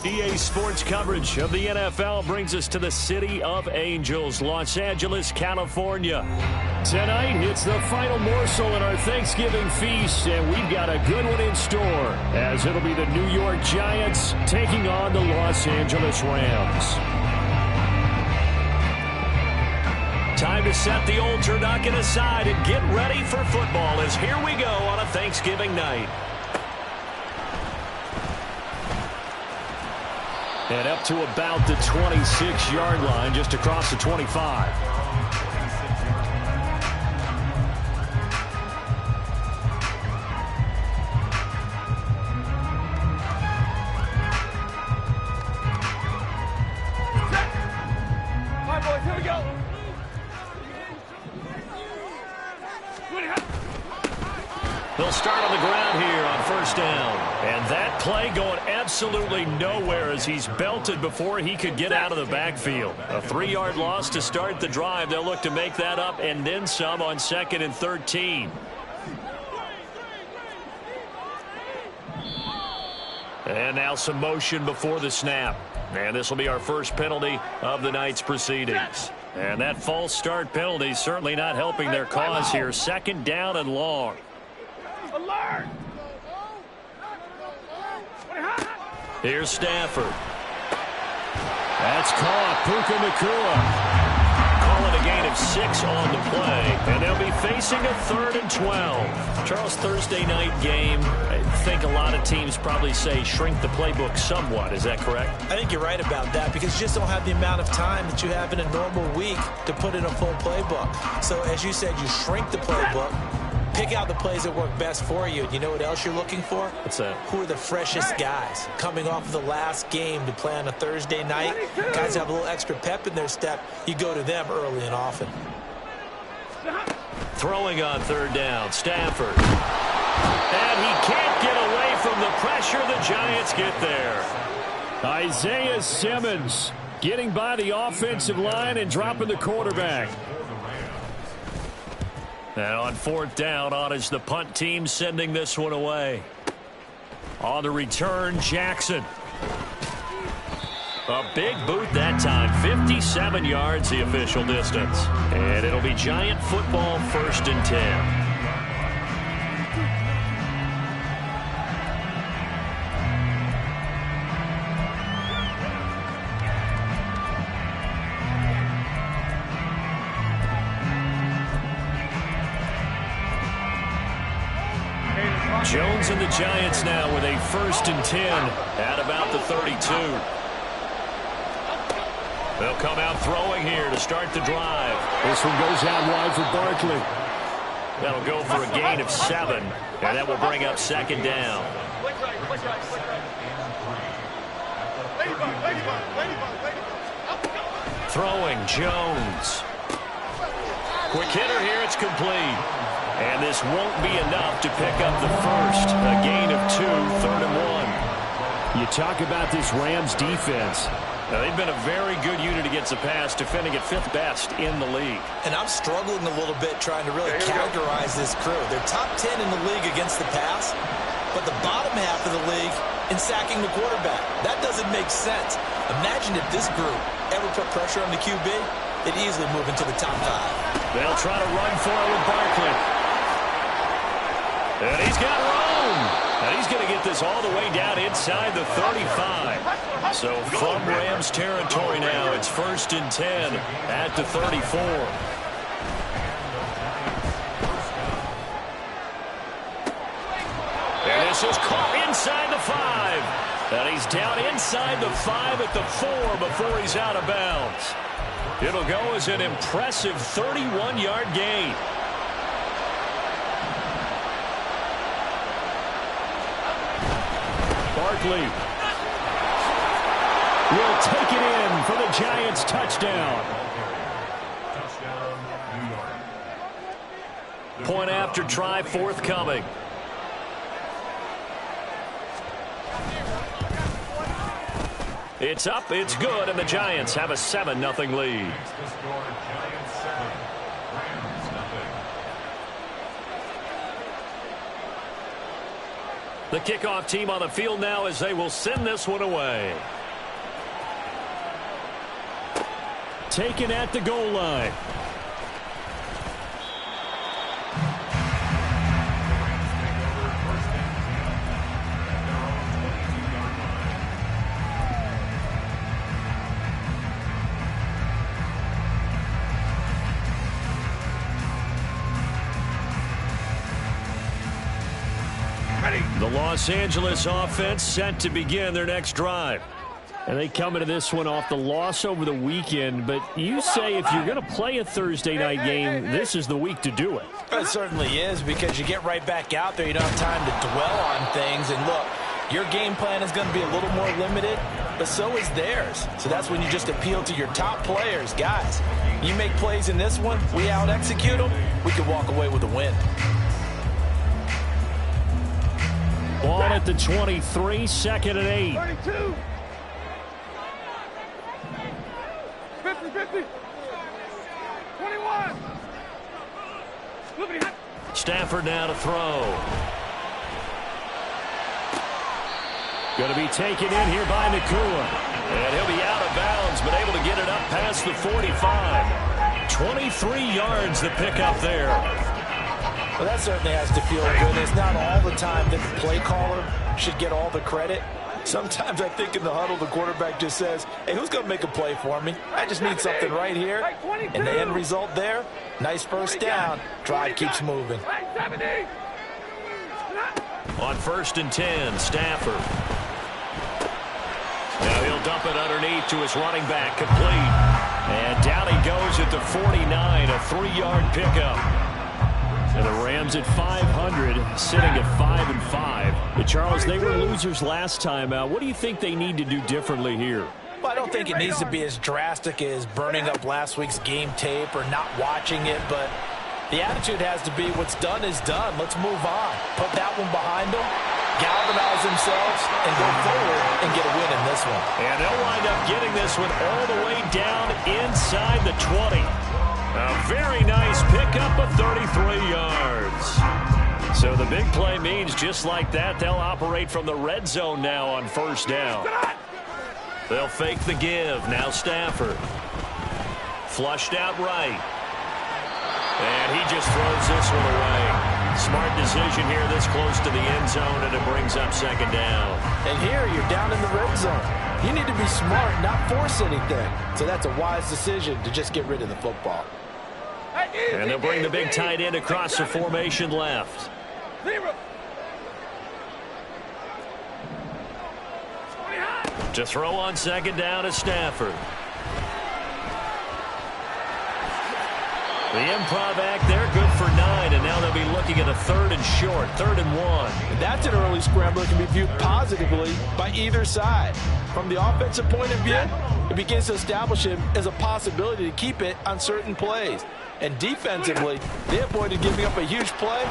EA Sports coverage of the NFL brings us to the City of Angels, Los Angeles, California. Tonight, it's the final morsel in our Thanksgiving feast, and we've got a good one in store, as it'll be the New York Giants taking on the Los Angeles Rams. Time to set the old turducken aside and get ready for football, as here we go on a Thanksgiving night. And up to about the 26-yard line, just across the 25. All right, boys, here we go. They'll start on the ground here on first down. And that play going absolutely nowhere as he's belted before he could get out of the backfield. A 3-yard loss to start the drive. They'll look to make that up and then some on 2nd and 13. And now some motion before the snap. And this will be our first penalty of the night's proceedings. And that false start penalty certainly not helping their cause here. 2nd down and long. Alert! Here's Stafford. That's caught. Puka Nacua. Call it a gain of 6 on the play. And they'll be facing a 3rd and 12. Charles, Thursday night game. I think a lot of teams probably say shrink the playbook somewhat. Is that correct? I think you're right about that because you just don't have the amount of time that you have in a normal week to put in a full playbook. So as you said, you shrink the playbook. Pick out the plays that work best for you. You know what else you're looking for? What's that? Who are the freshest guys coming off of the last game to play on a Thursday night? Guys have a little extra pep in their step. You go to them early and often. Throwing on 3rd down, Stafford. And he can't get away from the pressure. The Giants get there. Isaiah Simmons getting by the offensive line and dropping the quarterback. And on 4th down, on is the punt team sending this one away. On the return, Jackson. A big boot that time. 57 yards the official distance. And it'll be Giant football 1st and 10. Jones and the Giants now with a 1st and 10 at about the 32. They'll come out throwing here to start the drive. This one goes out wide for Barkley. That'll go for a gain of 7, and that will bring up 2nd down. Throwing, Jones. Quick hitter here, it's complete. And this won't be enough to pick up the first. A gain of 2, 3rd and 1. You talk about this Rams defense. Now, they've been a very good unit against the pass, defending at 5th best in the league. And I'm struggling a little bit trying to really categorize this crew. They're top 10 in the league against the pass, but the bottom half of the league in sacking the quarterback. That doesn't make sense. Imagine if this group ever put pressure on the QB, they'd easily move into the top 5. They'll try to run for it with Barkley. And he's got room. And he's going to get this all the way down inside the 35. So from Rams territory now, it's 1st and 10 at the 34. And this is caught inside the 5. And he's down inside the 5 at the 4 before he's out of bounds. It'll go as an impressive 31-yard gain. Barkley will take it in for the Giants touchdown. Point after try forthcoming. It's up, it's good, and the Giants have a 7-0 lead. The kickoff team on the field now as they will send this one away. taken at the goal line. The Los Angeles offense set to begin their next drive. And they come into this one off the loss over the weekend. But you say if you're going to play a Thursday night game, this is the week to do it. It certainly is, because you get right back out there. You don't have time to dwell on things. And look, your game plan is going to be a little more limited, but so is theirs. So that's when you just appeal to your top players. Guys, you make plays in this one, we out-execute them, we can walk away with a win. Ball at the 23, second and 8. 32. 50, 50. 21. Stafford now to throw. Going to be taken in here by Nakua. And he'll be out of bounds, but able to get it up past the 45. 23 yards the pickup there. Well, that certainly has to feel good. It's not all the time that the play caller should get all the credit. Sometimes I think in the huddle, the quarterback just says, hey, who's going to make a play for me? I just need something right here. And the end result there, nice first down. Drive keeps moving. On 1st and 10, Stafford. Now he'll dump it underneath to his running back, complete. And down he goes at the 49, a 3-yard pickup. And the Rams at 500, sitting at 5-5. But Charles, they were losers last time out. What do you think they need to do differently here? Well, I don't think it needs to be as drastic as burning up last week's game tape or not watching it, but the attitude has to be what's done is done. Let's move on. Put that one behind them, galvanize themselves, and go forward and get a win in this one. And they'll wind up getting this one all the way down inside the 20. A very nice pickup of 33 yards. So the big play means just like that, they'll operate from the red zone now on 1st down. They'll fake the give. Now Stafford. Flushed out right. And he just throws this one away. Smart decision here this close to the end zone, and it brings up 2nd down. And here you're down in the red zone. You need to be smart, not force anything. So that's a wise decision to just get rid of the football. And they'll bring the big tight end across the formation left. To throw on 2nd down is Stafford. The improv act there, good for 9, and now they'll be looking at a 3rd and short, 3rd and 1. That's an early scramble that can be viewed positively by either side. From the offensive point of view, it begins to establish him as a possibility to keep it on certain plays. And defensively, they avoided giving up a huge play.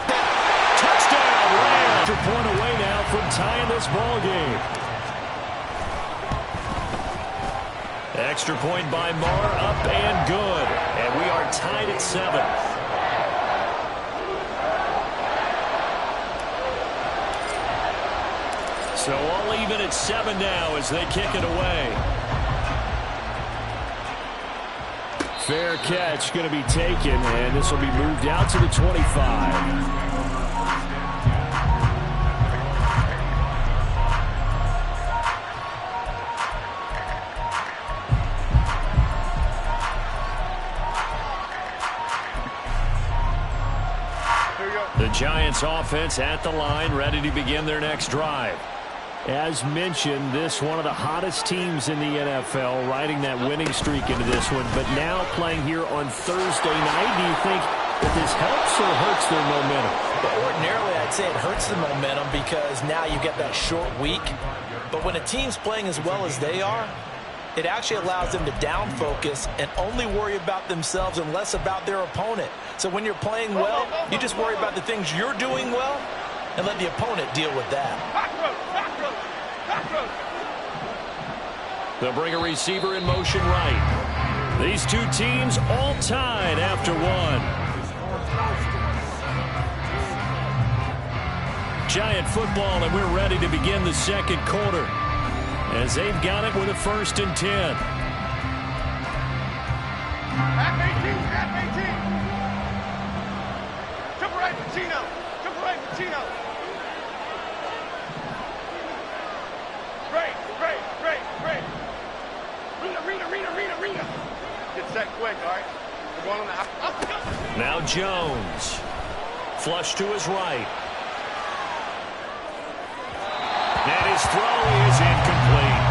Touchdown! Rams are point away now from tying this ball game. Extra point by Marr, up and good. And we are tied at 7. So all even at 7 now as they kick it away. Fair catch going to be taken, and this will be moved out to the 25. The Giants offense at the line, ready to begin their next drive. As mentioned, this one of the hottest teams in the NFL, riding that winning streak into this one, but now playing here on Thursday night. Do you think that this helps or hurts their momentum? But ordinarily, I'd say it hurts the momentum because now you get that short week. But when a team's playing as well as they are, it actually allows them to down focus and only worry about themselves and less about their opponent. So when you're playing well, you just worry about the things you're doing well and let the opponent deal with that. They'll bring a receiver in motion right. These two teams all tied after 1. Giant football, and we're ready to begin the 2nd quarter as they've got it with a 1st and 10. right, Pacino. Jump right, Pacino. Great. Rita. Get set quick, all right? We're going on the house. Now Jones. Flush to his right. And his throw is incomplete.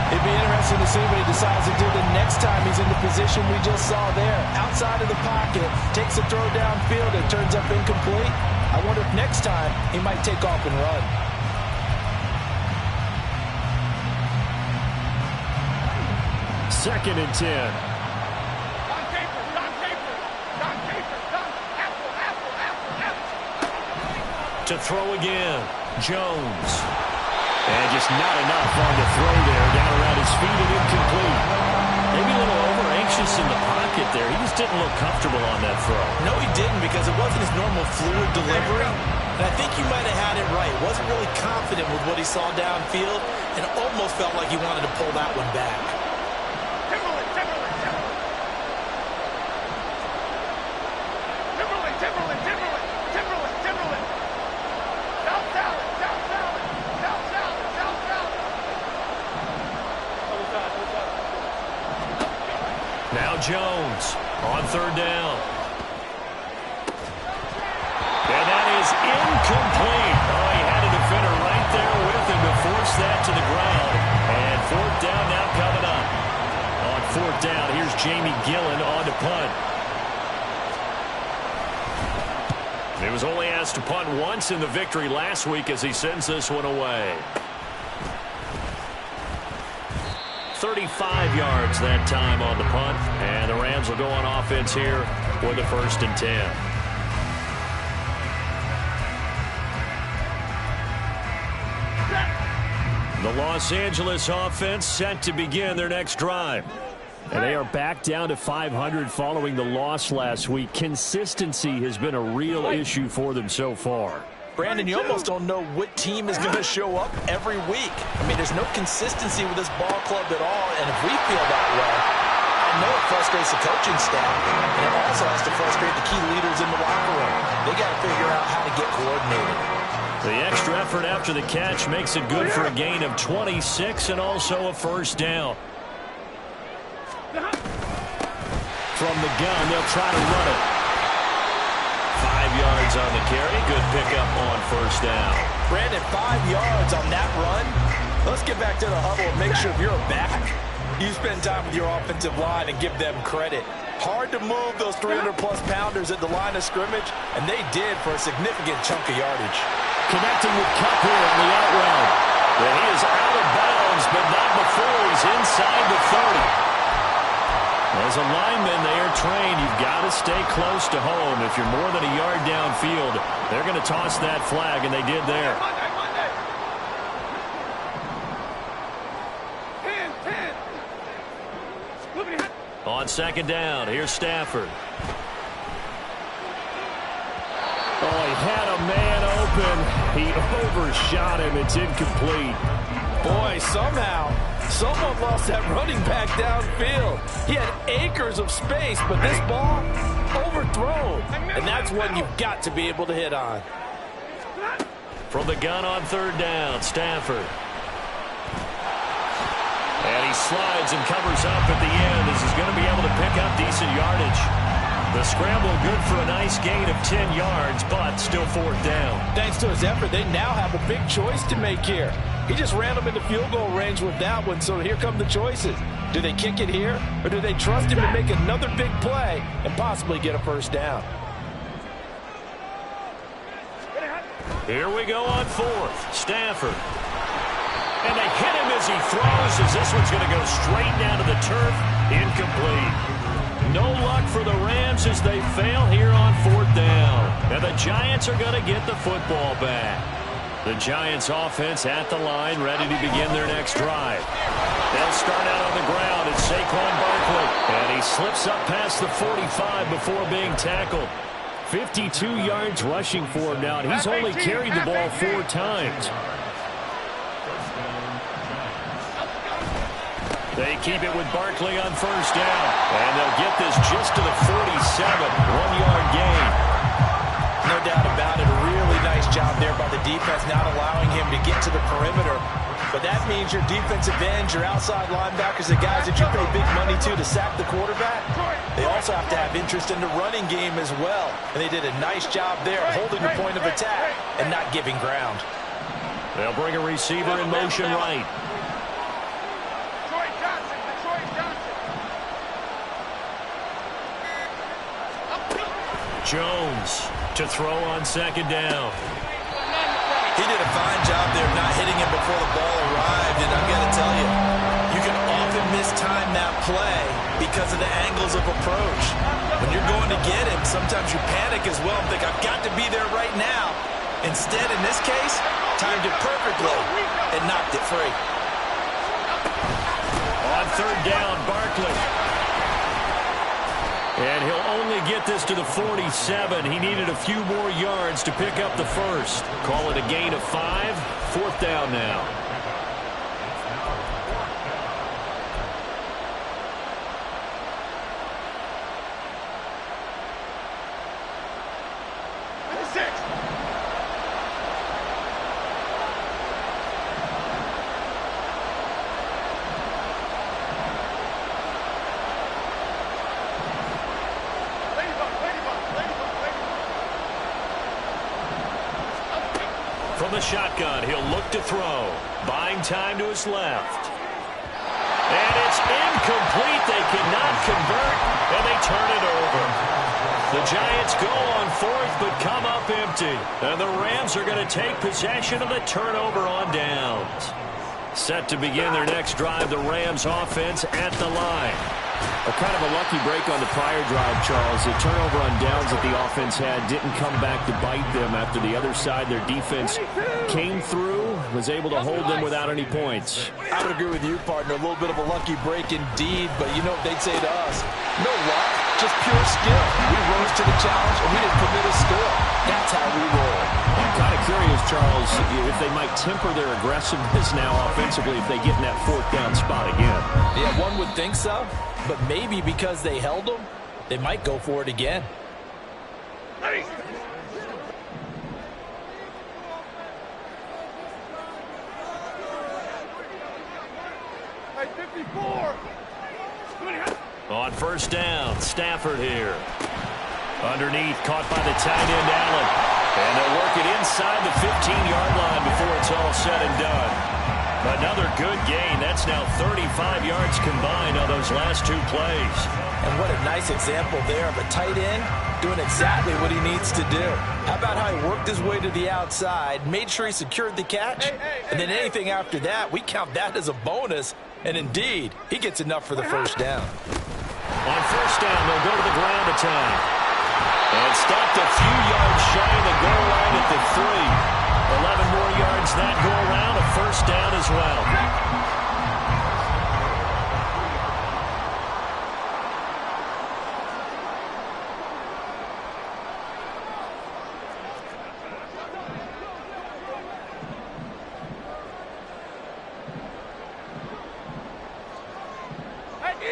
It'd be interesting to see what he decides to do the next time he's in the position we just saw there. Outside of the pocket, takes a throw downfield, it turns up incomplete. I wonder if next time he might take off and run. Second and 10. To throw again. Jones. And just not enough on the throw there. Down around his feet and incomplete. Maybe a little over-anxious in the pocket there. He just didn't look comfortable on that throw. No, he didn't, because it wasn't his normal fluid delivery. And I think you might have had it right. Wasn't really confident with what he saw downfield and almost felt like he wanted to pull that one back. Now Jones on third down. And that is incomplete. Oh, he had a defender right there with him to force that to the ground. And fourth down now coming up. On fourth down, here's Jamie Gillen on to punt. He was only asked to punt once in the victory last week as he sends this one away. 35 yards that time on the punt, and the Rams will go on offense here for the 1st and 10. The Los Angeles offense set to begin their next drive. And they are back down to 500 following the loss last week. Consistency has been a real issue for them so far. Brandon, you almost don't know what team is going to show up every week. I mean, there's no consistency with this ball club at all, and if we feel that way, I know it frustrates the coaching staff, and it also has to frustrate the key leaders in the locker room. They got to figure out how to get coordinated. The extra effort after the catch makes it good for a gain of 26 and also a first down. From the gun, they'll try to run it. 5 yards on the carry. Good pickup on first down. Brandon, 5 yards on that run. Let's get back to the huddle and make sure if you're a back, you spend time with your offensive line and give them credit. Hard to move those 300-plus pounders at the line of scrimmage, and they did for a significant chunk of yardage. Connecting with Cup here on the out route. Well, he is out of bounds, but not before he's inside the 30. As a lineman, they are trained. You've got to stay close to home. If you're more than a yard downfield, they're going to toss that flag, and they did there. On second down, here's Stafford. Oh, he had a man open. He overshot him. It's incomplete. Boy, somehow, someone lost that running back downfield. He had acres of space, but this ball overthrown. And that's one you've got to be able to hit on. From the gun on third down, Stafford. And he slides and covers up at the end as he's going to be able to pick up decent yardage. The scramble good for a nice gain of 10 yards, but still fourth down. Thanks to his effort, they now have a big choice to make here. He just ran them into field goal range with that one, so here come the choices. Do they kick it here, or do they trust him to make another big play and possibly get a first down? Here we go on fourth. Stafford. And they hit him as he throws, as this one's going to go straight down to the turf. Incomplete. No luck for the Rams as they fail here on fourth down. And the Giants are going to get the football back. The Giants offense at the line, ready to begin their next drive. They'll start out on the ground. It's Saquon Barkley. And he slips up past the 45 before being tackled. 52 yards rushing for him now, and he's only carried the ball 4 times. They keep it with Barkley on first down. And they'll get this just to the 47. 1-yard gain. No doubt defense not allowing him to get to the perimeter. But that means your defensive ends, your outside linebackers, the guys that you pay big money to sack the quarterback, they also have to have interest in the running game as well. And they did a nice job there holding the point of attack and not giving ground. They'll bring a receiver in motion right. Jones to throw on second down. He did a fine job there of not hitting him before the ball arrived, and I've got to tell you, you can often mistime that play because of the angles of approach. When you're going to get him, sometimes you panic as well and think, I've got to be there right now. Instead, in this case, timed it perfectly and knocked it free. On third down, Barkley. And he'll only get this to the 47. He needed a few more yards to pick up the first. Call it a gain of 5. Fourth down now. From the shotgun, he'll look to throw. Buying time to his left. And it's incomplete. They cannot convert, and they turn it over. The Giants go on fourth, but come up empty. And the Rams are going to take possession of the turnover on downs. Set to begin their next drive, the Rams offense at the line. A kind of a lucky break on the prior drive, Charles. The turnover on downs that the offense had didn't come back to bite them after the other side. Their defense came through, was able to hold them without any points. I would agree with you, partner. A little bit of a lucky break indeed, but you know what they'd say to us? No luck, just pure skill. We rose to the challenge, and we didn't permit a score. That's how we roll. I'm kind of curious, Charles, if they might temper their aggressiveness now offensively if they get in that fourth down spot again. Yeah, one would think so. But maybe because they held them, they might go for it again. Hey, 54. On first down, Stafford here. Underneath, caught by the tight end, Allen. And they'll work it inside the 15-yard line before it's all said and done. Another good gain. That's now 35 yards combined on those last two plays. And what a nice example there of a tight end doing exactly what he needs to do. How about how he worked his way to the outside, made sure he secured the catch, and then anything after that, we count that as a bonus. And indeed, he gets enough for the first down. On first down, they'll go to the ground attack. And stopped a few yards shy of the goal line at the 3. 11 more yards that go around, a first down as well.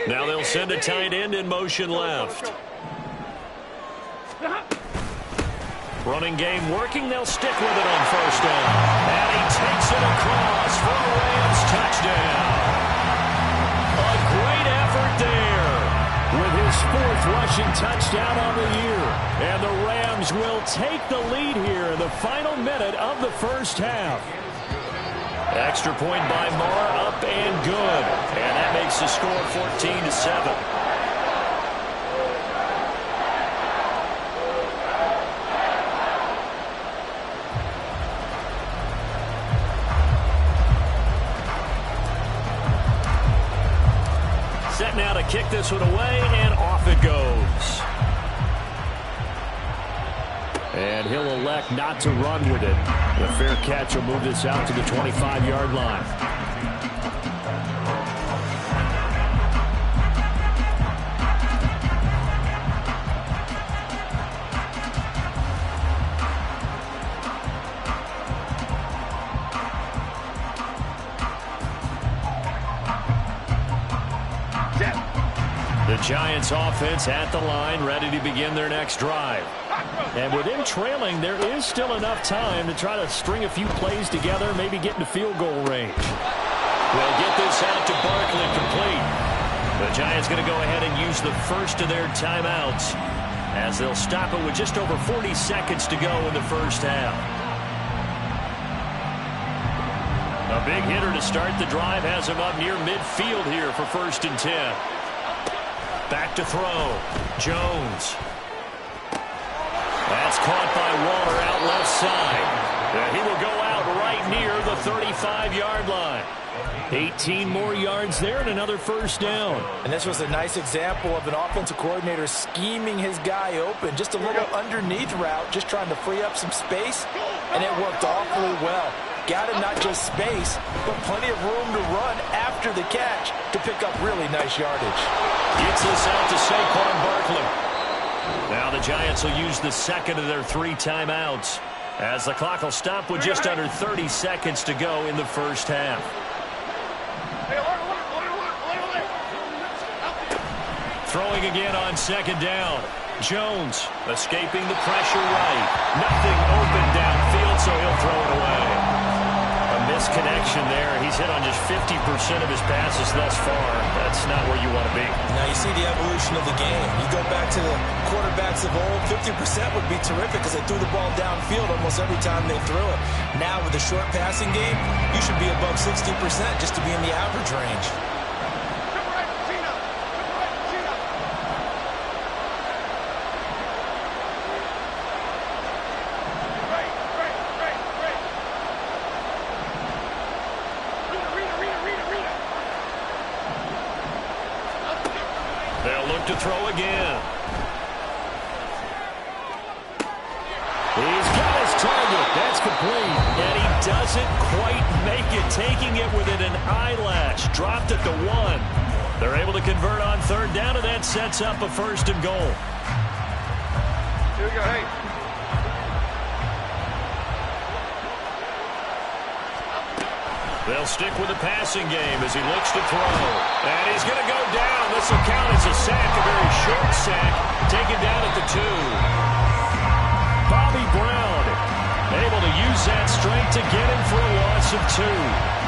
Now they'll send a tight end in motion left. Running game working. They'll stick with it on first down. And he takes it across for a Rams touchdown. A great effort there with his 4th rushing touchdown on the year. And the Rams will take the lead here in the final minute of the first half. Extra point by Marr, up and good. And that makes the score 14-7. Set now to kick this one away, and off it goes. And he'll elect not to run with it. The fair catch will move this out to the 25-yard line. The Giants offense at the line, ready to begin their next drive. And with him trailing, there is still enough time to try to string a few plays together, maybe get into field goal range. They'll get this out to Barkley complete. The Giants going to go ahead and use the first of their timeouts as they'll stop it with just over 40 seconds to go in the first half. A big hitter to start the drive has him up near midfield here for 1st and 10. Back to throw. Jones. That's caught by Waller out left side. And he will go out right near the 35-yard line. 18 more yards there and another first down. And this was a nice example of an offensive coordinator scheming his guy open. Just a little underneath route, just trying to free up some space, and it worked awfully well. Got him not just space, but plenty of room to run after the catch to pick up really nice yardage. Gets this out to Saquon Barkley. Now the Giants will use the second of their 3 timeouts as the clock will stop with just under 30 seconds to go in the first half. Throwing again on 2nd down. Jones escaping the pressure right. Nothing open downfield, so he'll throw it away. A misconnection there. He's hit on just 50% of his passes thus far. That's not where you want to be. Now you see the evolution of the game. You go back to the quarterbacks of old, 50% would be terrific because they threw the ball downfield almost every time they threw it. Now with the short passing game, you should be above 60% just to be in the average range. To throw again. He's got his target. That's complete. And he doesn't quite make it, taking it within an eyelash. Dropped at the 1. They're able to convert on 3rd down, and that sets up a 1st and goal. Here we go, hey. They'll stick with the passing game as he looks to throw. And he's going to go down. This will count as a sack, a very short sack, taken down at the 2. Bobby Brown able to use that strength to get him for a loss of 2.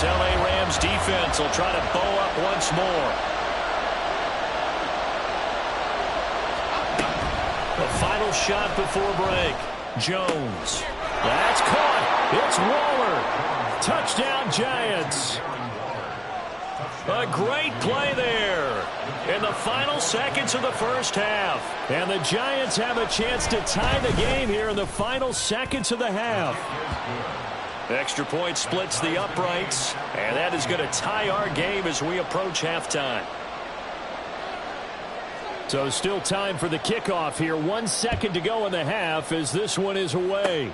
LA Rams defense will try to bow up once more. The final shot before break. Jones. That's caught. It's Waller. Touchdown Giants. A great play there in the final seconds of the first half. And the Giants have a chance to tie the game here in the final seconds of the half. Extra point splits the uprights, and that is going to tie our game as we approach halftime. So still time for the kickoff here. 1 second to go in the half as this one is away.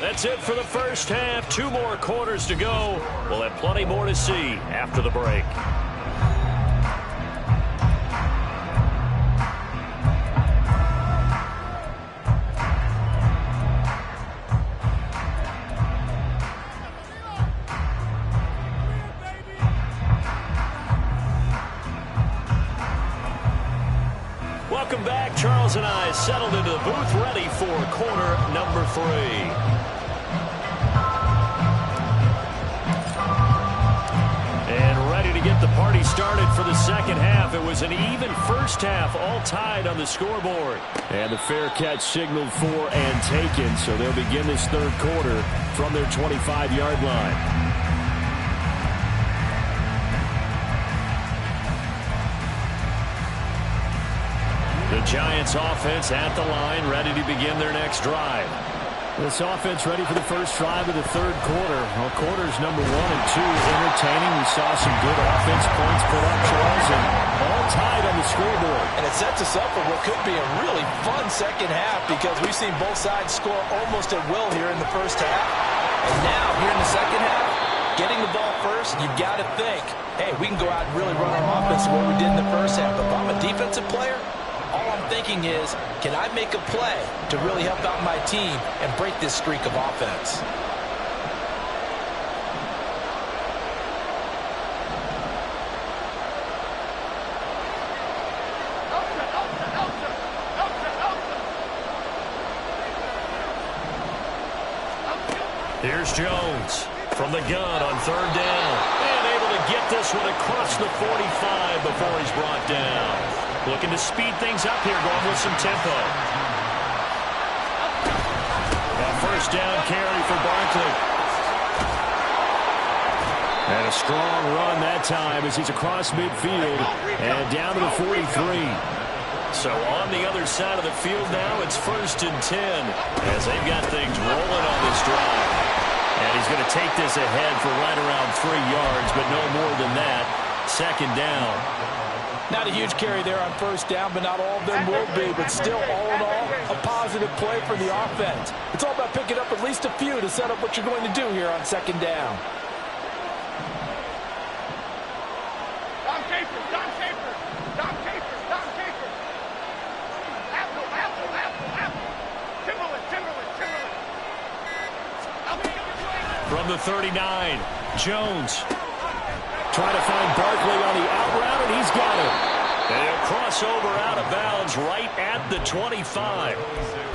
That's it for the first half. 2 more quarters to go. We'll have plenty more to see after the break. Welcome back. Charles and I settled into the booth, ready for quarter number 3. And ready to get the party started for the second half. It was an even first half, all tied on the scoreboard. And the fair catch signaled for and taken, so they'll begin this 3rd quarter from their 25-yard line. The Giants offense at the line, ready to begin their next drive. This offense ready for the first drive of the 3rd quarter. Well, quarters number 1 and 2 entertaining. We saw some good offense points put up, Charles, and all tied on the scoreboard. And it sets us up for what could be a really fun second half because we've seen both sides score almost at will here in the first half. And now, here in the second half, Getting the ball first, you've got to think, hey, we can go out and really run our offense the way we did in the first half. But if I'm a defensive player, all I'm thinking is, can I make a play to really help out my team and break this streak of offense? Here's Jones from the gun on third down. And able to get this one across the 45 before he's brought down. Looking to speed things up here, going with some tempo. A first down carry for Barkley. And a strong run that time as he's across midfield and down to the 43. So on the other side of the field now, it's 1st and 10 as they've got things rolling on this drive. And he's going to take this ahead for right around 3 yards, but no more than that. 2nd down. Not a huge carry there on first down, but not all of them will be. But still, all in all, a positive play for the offense. It's all about picking up at least a few to set up what you're going to do here on 2nd down. From the 39, Jones trying to find Barkley on the out route, and he's got him. And he'll cross over out of bounds right at the 25.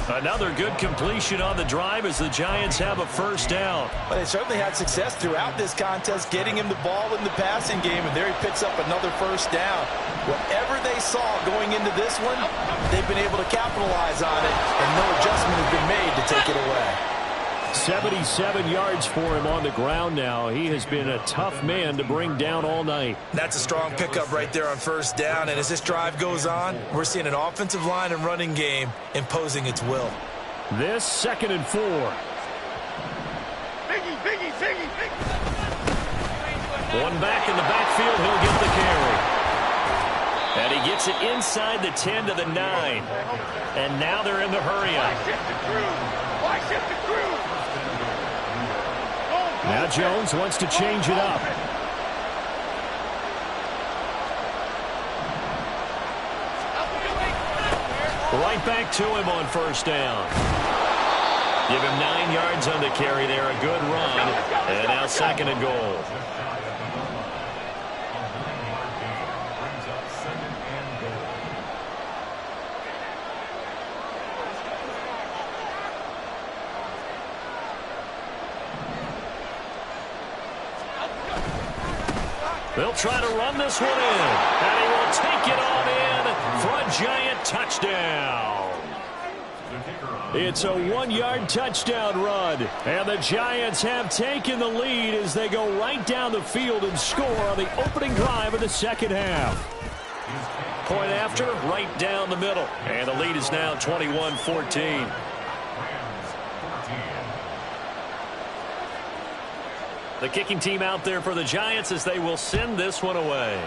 Another good completion on the drive as the Giants have a first down. But they certainly had success throughout this contest, getting him the ball in the passing game, and there he picks up another first down. Whatever they saw going into this one, they've been able to capitalize on it, and no adjustment has been made to take it away. 77 yards for him on the ground now. He has been a tough man to bring down all night. That's a strong pickup right there on first down. And as this drive goes on, we're seeing an offensive line and running game imposing its will. This 2nd and 4. Biggie. One back in the backfield. He'll get the carry. And he gets it inside the 10 to the 9. And now they're in the hurry-up. Why shift the crew? Now Jones wants to change it up. Right back to him on first down. Give him 9 yards on the carry there. A good run. And now 2nd and goal. They'll try to run this one in, and he will take it on in for a Giant touchdown. It's a 1-yard touchdown run, and the Giants have taken the lead as they go right down the field and score on the opening drive of the 2nd half. Point after, right down the middle, and the lead is now 21-14. The kicking team out there for the Giants as they will send this one away.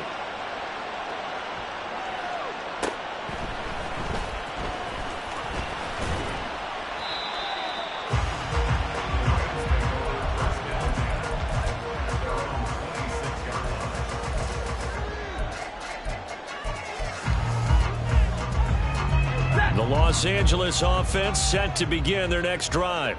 The Los Angeles offense set to begin their next drive.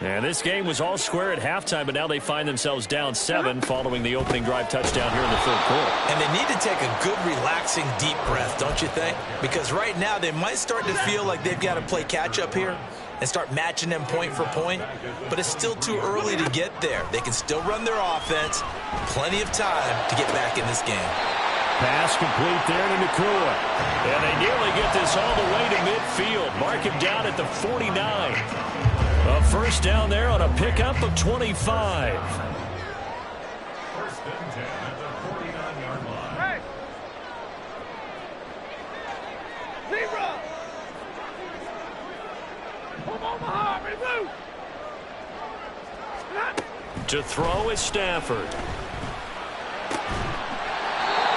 And this game was all square at halftime, but now they find themselves down 7 following the opening drive touchdown here in the 3rd quarter. And they need to take a good, relaxing, deep breath, don't you think? Because right now they might start to feel like they've got to play catch-up here and start matching them point for point. But it's still too early to get there. They can still run their offense. Plenty of time to get back in this game. Pass complete there to Nakua. And they nearly get this all the way to midfield. Mark him down at the 49. A first down there on a pickup of 25. 1st and 10 at the 49-yard line. Hey! Zebra! From Omaha, remove! To throw is Stafford.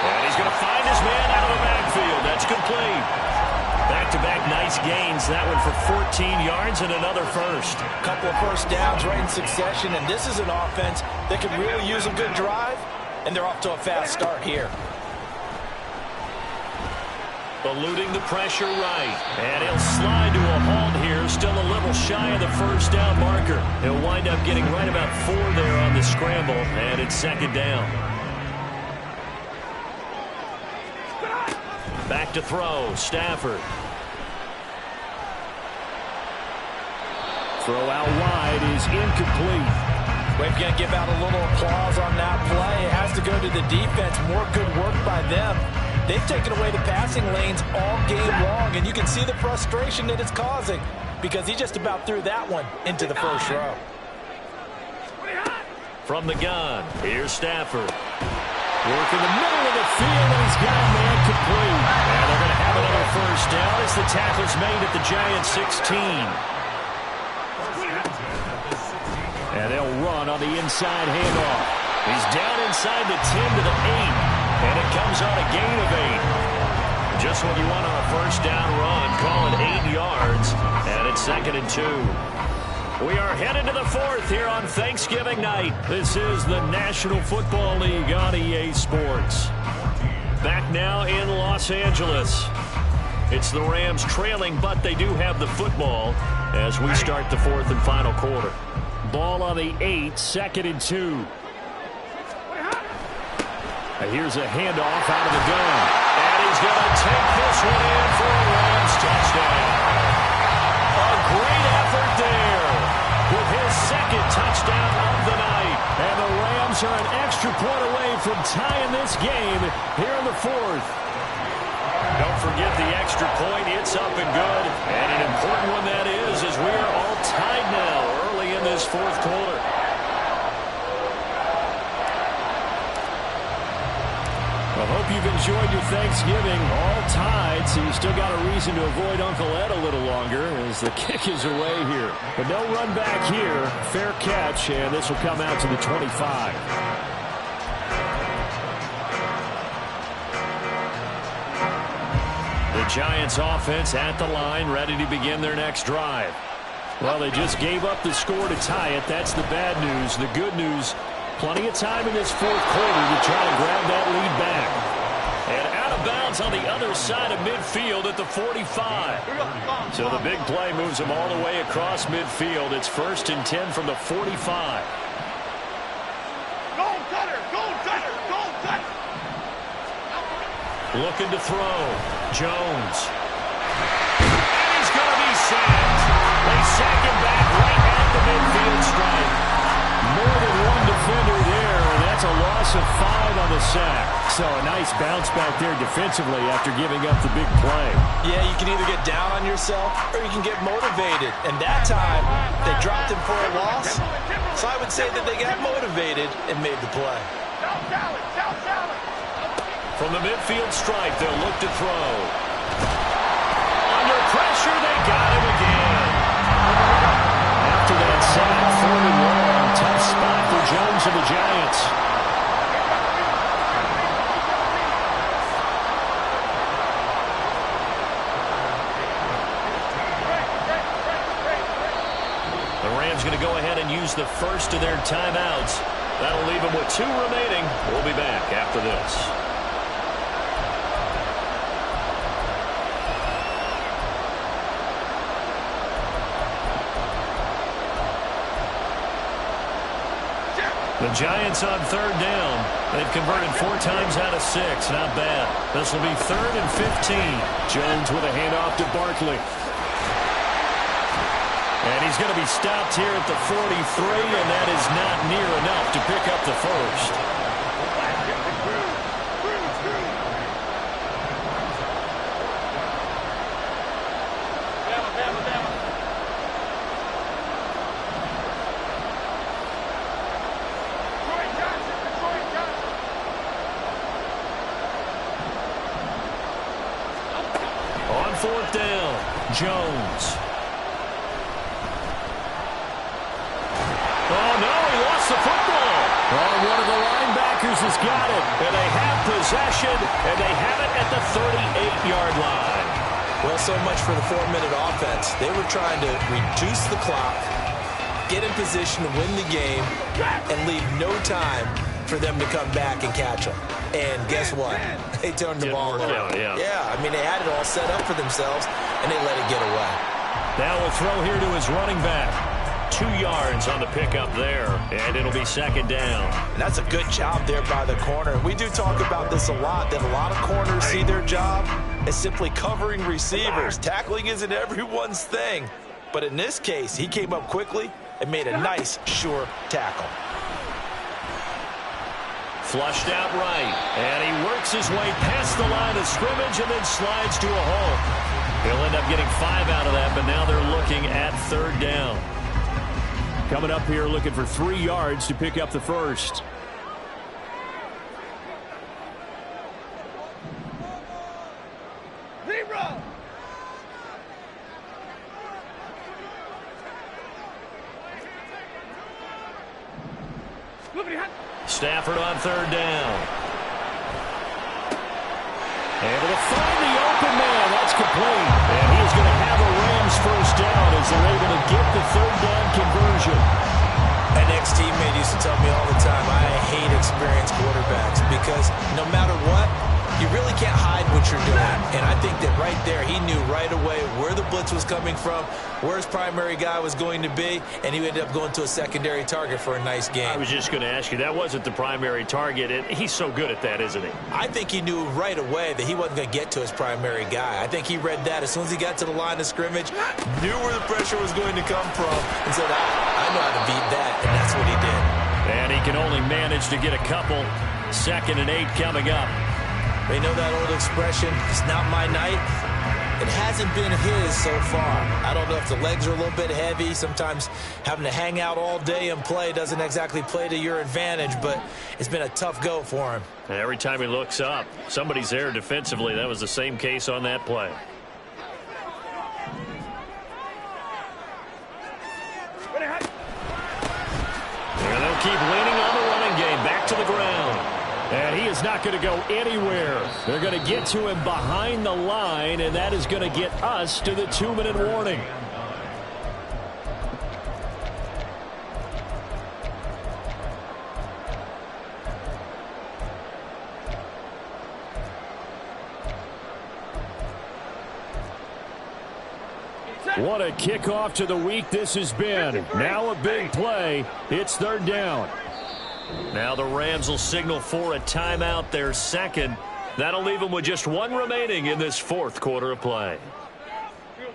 And he's going to find his man out of the backfield. That's complete. Back-to-back nice gains. That one for 14 yards and another first. A couple of first downs right in succession, and this is an offense that could really use a good drive, and they're off to a fast start here. Eluding the pressure right. And he'll slide to a halt here. Still a little shy of the first down marker. He'll wind up getting right about 4 there on the scramble, and it's second down. Back to throw. Stafford. Throw out wide is incomplete. We're going to give out a little applause on that play. It has to go to the defense. More good work by them. They've taken away the passing lanes all game long, and you can see the frustration that it's causing because he just about threw that one into the first row. From the gun, here's Stafford. Work in the middle of the field, and he's got a man complete. And they're going to have another first down as the tackle's made at the Giants' 16. And they'll run on the inside handoff. He's down inside the 10 to the 8. And it comes on a gain of 8. Just what you want on a first down run. Call it 8 yards. And it's 2nd and 2. We are headed to the 4th here on Thanksgiving night. This is the National Football League on EA Sports. Back now in Los Angeles. It's the Rams trailing, but they do have the football as we start the 4th and final quarter. Ball on the 8, 2nd and 2. Here's a handoff out of the gun. And he's going to take this one in for a Rams touchdown. A great effort there with his 2nd touchdown of the night. And the Rams are an extra point away from tying this game here in the 4th. Don't forget the extra point. It's up and good. And an important one that is, as we are all tied now early in this 4th quarter. I hope you've enjoyed your Thanksgiving. All tied, so you still got a reason to avoid Uncle Ed a little longer as the kick is away here. But no run back here. Fair catch, and this will come out to the 25. The Giants offense at the line, ready to begin their next drive. Well, they just gave up the score to tie it. That's the bad news. The good news, plenty of time in this 4th quarter to try to grab that lead back. And out of bounds on the other side of midfield at the 45. So the big play moves them all the way across midfield. It's 1st and 10 from the 45. Goal cutter, goal cutter, goal cutter. Looking to throw. Jones. And he's going to be sacked. They sack him back right at the midfield stripe. More than one defender there, and that's a loss of 5 on the sack. So a nice bounce back there defensively after giving up the big play. Yeah, you can either get down on yourself or you can get motivated. And that time, they dropped him for a loss. So I would say that they got motivated and made the play. From the midfield stripe, they'll look to throw. Under pressure, they got him again. After that sack, 3rd and long, tough spot for Jones and the Giants. The Rams going to go ahead and use the first of their timeouts. That'll leave them with 2 remaining. We'll be back after this. The Giants on 3rd down. They've converted 4 times out of 6. Not bad. This will be 3rd and 15. Jones with a handoff to Barkley. And he's going to be stopped here at the 43, and that is not near enough to pick up the first. On 4th down, Jones. Oh, no, he lost the football. Oh, one of the linebackers has got it. And they have possession, and they have it at the 38-yard line. Well, so much for the 4-minute offense. They were trying to reduce the clock, get in position to win the game, and leave no time for them to come back and catch them. And guess what? They turned the ball over. Yeah, I mean, they had it all set up for themselves, and they let it get away. Now we'll throw here to his running back. 2 yards on the pickup there, and it'll be second down. And that's a good job there by the corner. We do talk about this a lot, that a lot of corners see their job as simply covering receivers. Tackling isn't everyone's thing. But in this case, he came up quickly and made a nice, sure tackle. Flushed out right, and he works his way past the line of scrimmage and then slides to a halt. He'll end up getting 5 out of that, but now they're looking at third down. Coming up here looking for 3 yards to pick up the first. Zero. Stafford on third down. Able to find the open man. That's complete. And he's going to have a Rams first down as they're able to get the third down conversion. An ex-teammate used to tell me all the time, I hate experienced quarterbacks because no matter what, you really can't hide what you're doing. And I think that right there, he knew right away where the blitz was coming from, where his primary guy was going to be, and he ended up going to a secondary target for a nice game. I was just going to ask you, that wasn't the primary target, and he's so good at that, isn't he? I think he knew right away that he wasn't going to get to his primary guy. I think he read that as soon as he got to the line of scrimmage, knew where the pressure was going to come from, and said, I know how to beat that, and that's what he did. And he can only manage to get a couple. 2nd and 8 coming up. They know that old expression, it's not my night. It hasn't been his so far. I don't know if the legs are a little bit heavy. Sometimes having to hang out all day and play doesn't exactly play to your advantage, but it's been a tough go for him. And every time he looks up, somebody's there defensively. That was the same case on that play. And they'll keep leaning on the running game. Back to the ground. And he is not going to go anywhere. They're going to get to him behind the line, and that is going to get us to the 2-minute warning. What a kickoff to the week this has been. Now a big play. It's third down. Now the Rams will signal for a timeout, their second. That'll leave them with just 1 remaining in this 4th quarter of play.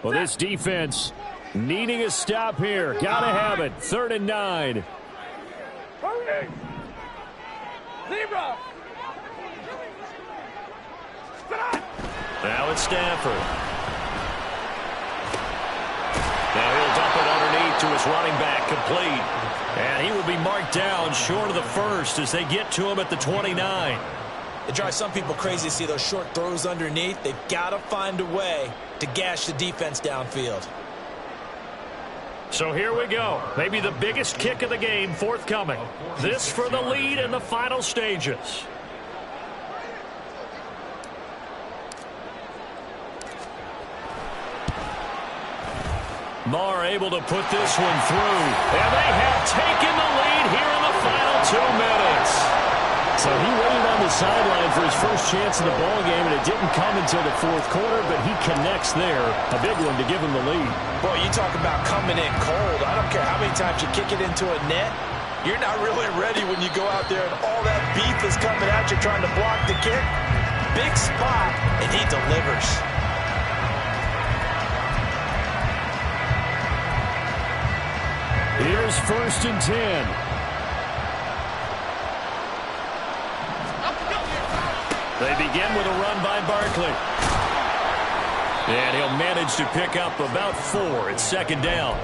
Well, this defense needing a stop here. Gotta have it. 3rd and 9. Zero. Now it's Stafford. Now he'll dump it underneath to his running back, complete. And he will be marked down short of the first as they get to him at the 29. It drives some people crazy to see those short throws underneath. They've got to find a way to gash the defense downfield. So here we go. Maybe the biggest kick of the game forthcoming. This for the lead in the final stages. Marr able to put this one through. And they have taken the lead here in the final 2 minutes. So he waited on the sideline for his first chance in the ballgame, and it didn't come until the 4th quarter, but he connects there. A big one to give him the lead. Boy, you talk about coming in cold. I don't care how many times you kick it into a net. You're not really ready when you go out there and all that beef is coming at you trying to block the kick. Big spot, and he delivers. Here's 1st and 10. They begin with a run by Barkley. And he'll manage to pick up about 4. It's 2nd down.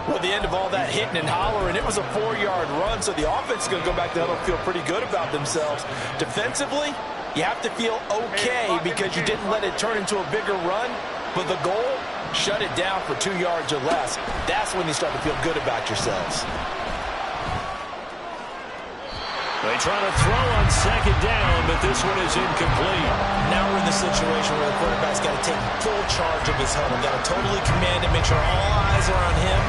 Well, the end of all that hitting and hollering, it was a 4-yard run, so the offense is going to go back to huddle and feel pretty good about themselves. Defensively, you have to feel okay because you didn't let it turn into a bigger run, but the goal, shut it down for 2 yards or less. That's when you start to feel good about yourselves. They try to throw on second down, but this one is incomplete. Now we're in the situation where the quarterback's got to take full charge of his huddle. Got to totally command it, make sure all eyes are on him.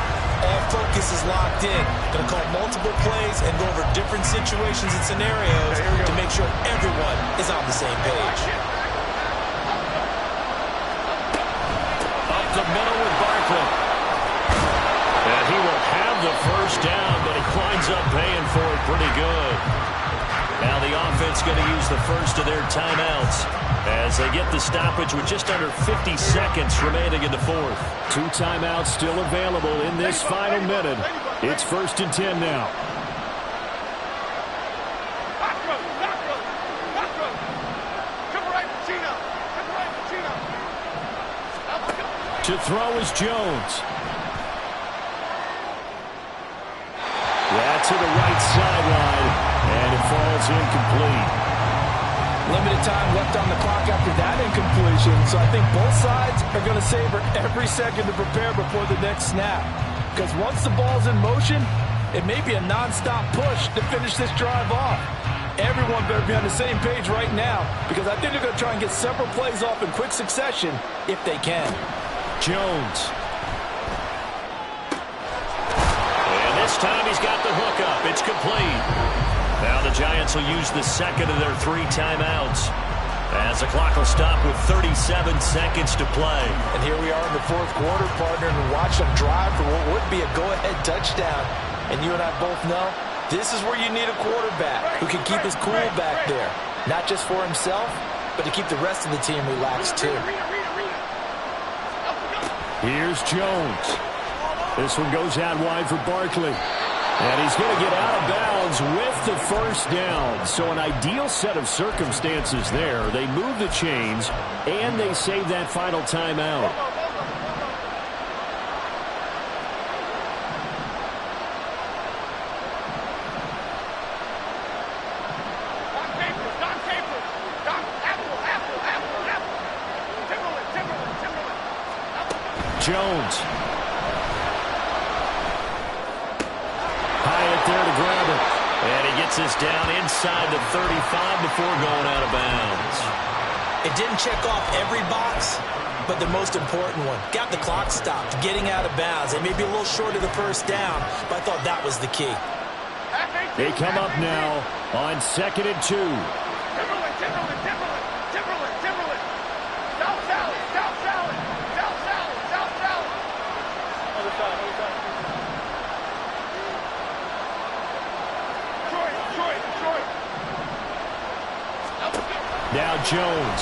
All focus is locked in. Going to call multiple plays and go over different situations and scenarios to make sure everyone is on the same page. Up the middle with Barkley. And he will have the first down, but he winds up paying for it pretty good. Now the offense going to use the first of their timeouts as they get the stoppage with just under 50 seconds remaining in the fourth. 2 timeouts still available in this final minute. It's 1st and 10 now. To throw is Jones. Yeah, to the right sideline, and it falls incomplete. Limited time left on the clock after that incompletion, so I think both sides are going to savor every second to prepare before the next snap. Because once the ball's in motion, it may be a non-stop push to finish this drive off. Everyone better be on the same page right now, because I think they're going to try and get several plays off in quick succession if they can. Jones. And this time he's got the hook up. It's complete. Now the Giants will use the second of their 3 timeouts as the clock will stop with 37 seconds to play. And here we are in the fourth quarter, partner, and watch them drive for what would be a go-ahead touchdown. And you and I both know this is where you need a quarterback who can keep his cool back there. Not just for himself, but to keep the rest of the team relaxed too. Here's Jones. This one goes out wide for Barkley. And he's going to get out of bounds with the first down. So an ideal set of circumstances there. They move the chains, and they save that final timeout. Jones. Hyatt there to grab it. And he gets this down inside the 35 before going out of bounds. It didn't check off every box, but the most important one. Got the clock stopped, getting out of bounds. They may be a little short of the first down, but I thought that was the key. They come up now on 2nd and 2. Now Jones.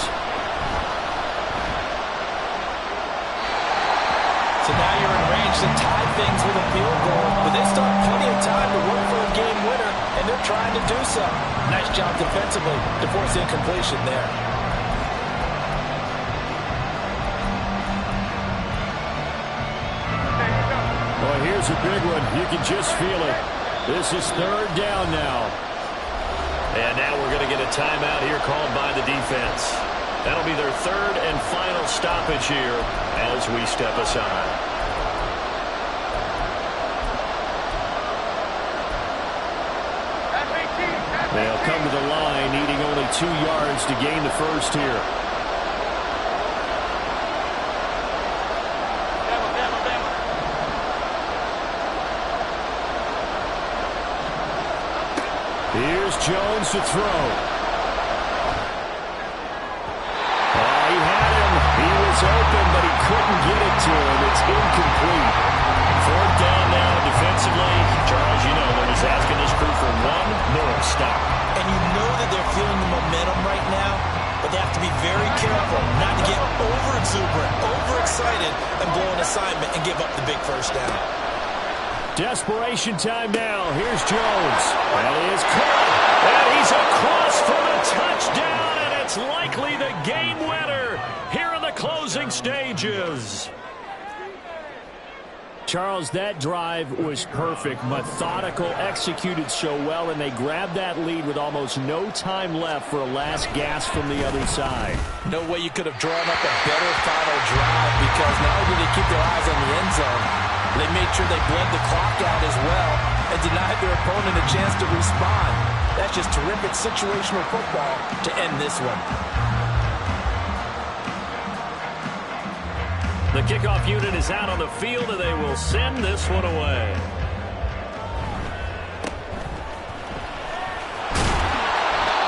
So now you're in range to tie things with a field goal, but they still have plenty of time to work for a game winner, and they're trying to do so. Nice job defensively to force incompletion there. Well, here's a big one. You can just feel it. This is 3rd down now. And now we're going to get a timeout here called by the defense. That'll be their 3rd and final stoppage here as we step aside. They'll come to the line, needing only 2 yards to gain the first here. Here's Jones to throw. He had him. He was open, but he couldn't get it to him. It's incomplete. 4th down now defensively. Charles, you know, they're just asking this crew for one more stop. And you know that they're feeling the momentum right now, but they have to be very careful not to get over-exuberant, overexcited, and blow an assignment and give up the big first down. Desperation time now. Here's Jones. That is caught. And he's across for the touchdown, and it's likely the game winner here in the closing stages. Charles, that drive was perfect. Methodical, executed so well, and they grabbed that lead with almost no time left for a last gasp from the other side. No way you could have drawn up a better final drive, because not only did they keep their eyes on the end zone, they made sure they bled the clock out as well and denied their opponent a chance to respond. That's just terrific situational football to end this one. The kickoff unit is out on the field, and they will send this one away.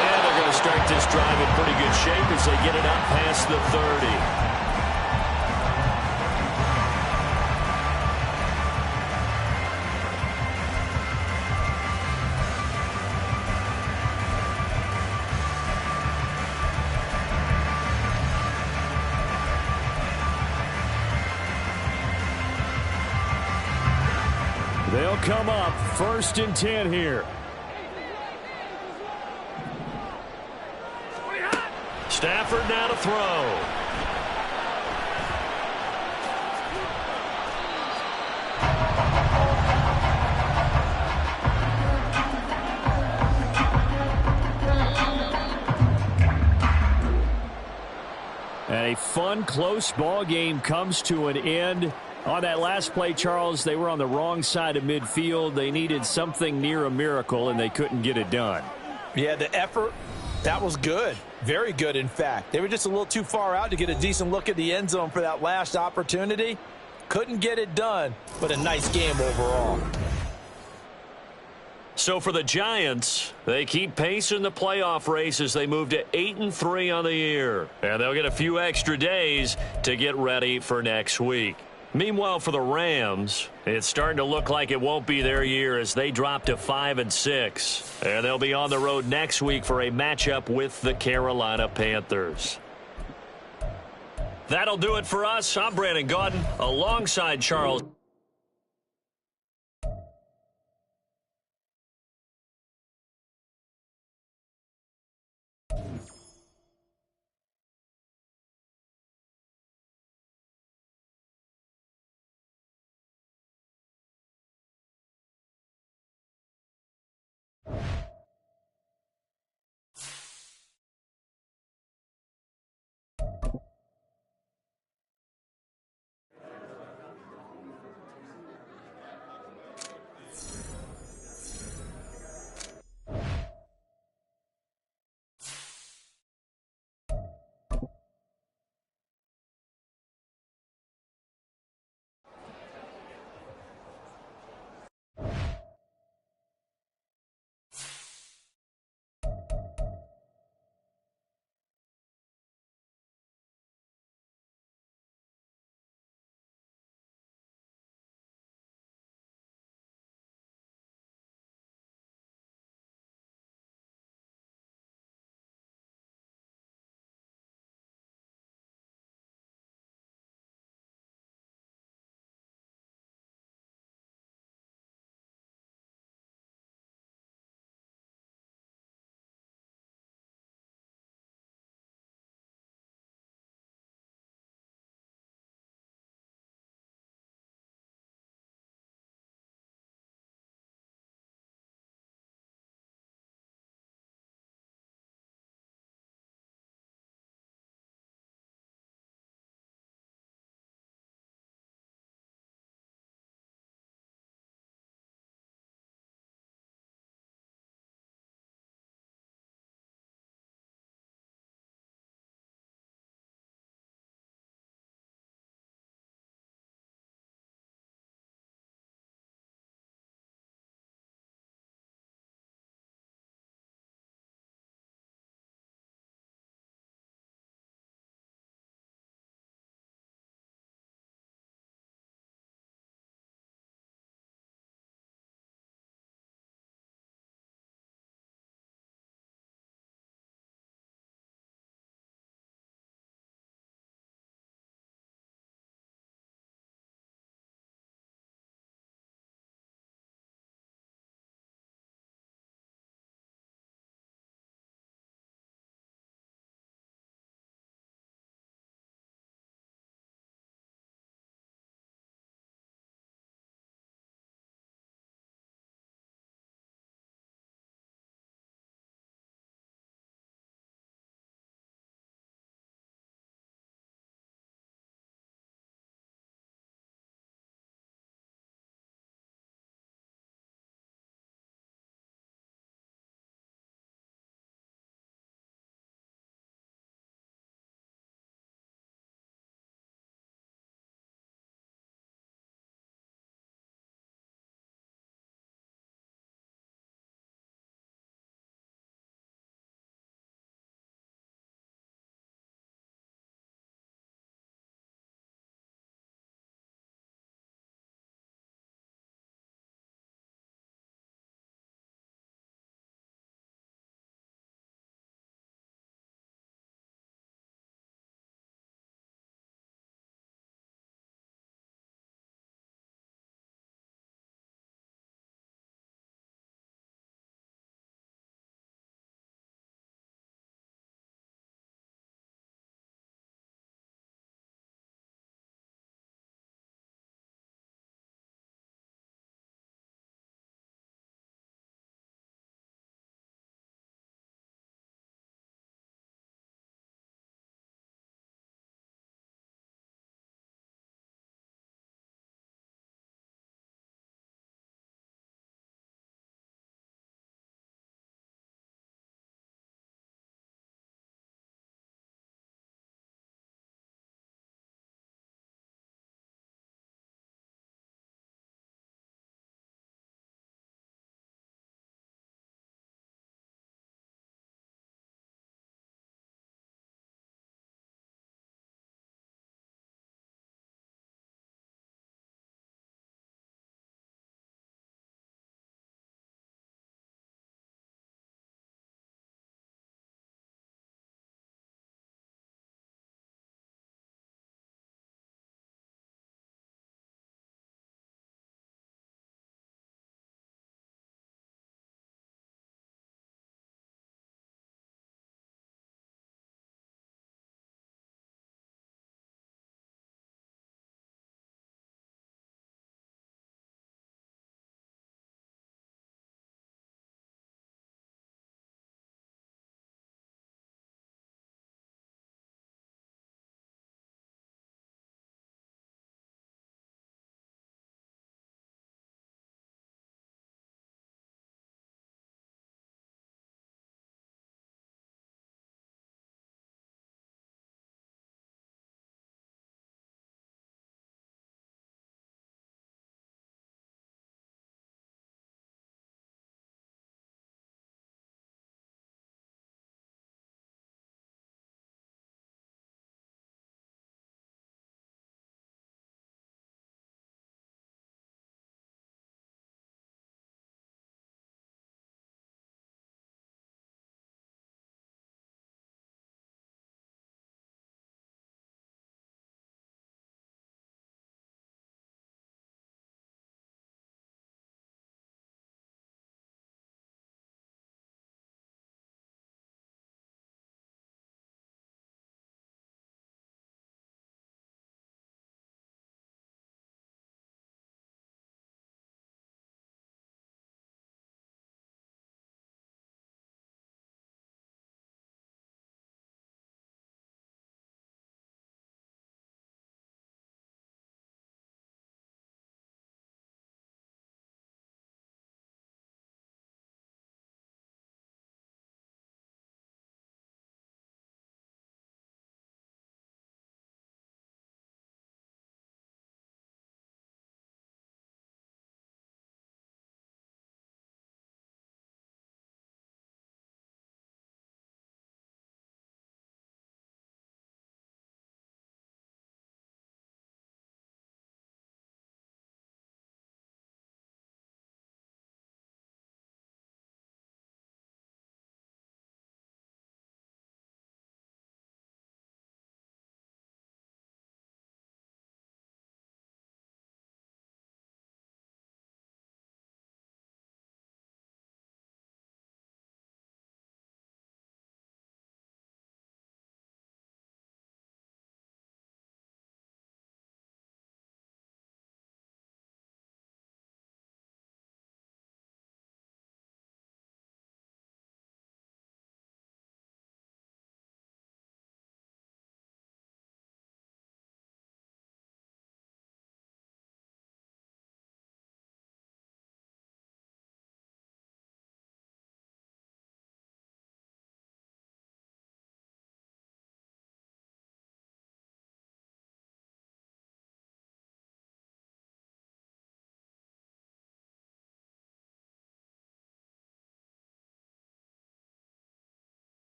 And they're going to start this drive in pretty good shape as they get it up past the 30. They'll come up 1st and 10 here. Stafford now to throw. And a fun, close ball game comes to an end. On that last play, Charles, they were on the wrong side of midfield. They needed something near a miracle, and they couldn't get it done. Yeah, the effort, that was good. Very good, in fact. They were just a little too far out to get a decent look at the end zone for that last opportunity. Couldn't get it done, but a nice game overall. So for the Giants, they keep pace in the playoff race as they move to 8-3 on the year. And they'll get a few extra days to get ready for next week. Meanwhile, for the Rams, it's starting to look like it won't be their year as they drop to 5-6. And they'll be on the road next week for a matchup with the Carolina Panthers. That'll do it for us. I'm Brandon Gaudin alongside Charles.